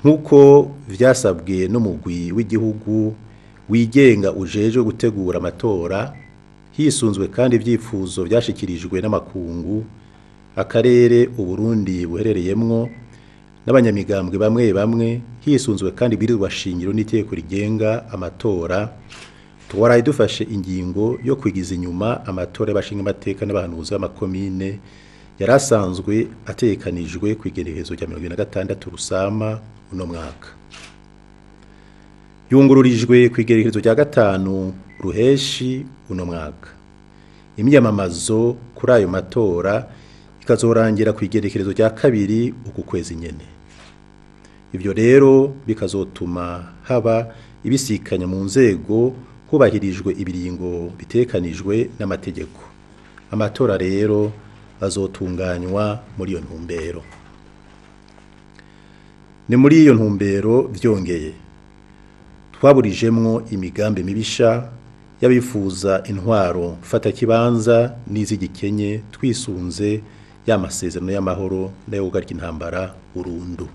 nk'uko vyasabwe n'umugwi w'igihugu wigenga ujejwe gutegura amatora hisunzwe kandi ivyifuzo vyashikirijwe n'amakungu akarere Uburundi buherereyemwo n'abanyamigambwe bamwe bamwe hisunzwe kandi birirwa shingiro n'iteko rigenga amatora twaraye dufashe ingingo yo kwigiza inyuma amatora y'abashinga amateka n'abahanuzi b'amakomine yarasanzwe atekanijwe kwigerekezo rya 2026 Rusama uno mwaka yungururijwe kwigerekezo rya 5 Ruheshi uno mwaka imyamamazo kuri ayo matora ikazorangira kwigerekezo rya 2 uku kwezi nyene. Ivyo rero bikazotuma haba ibisikanya mu nzego kubahirijwe ibiringo bitekanijwe n'amategeko. Amatora rero azotunganywa muri iyo ntumbero. Ni muri iyo ntumbero vyongeye twaburijemwo imigambi mibisha yabifuza intwaro fata kibanza n'izigikenye twisunze y'amasezerano y'amahoro n'ayo gugarika intambara burundu.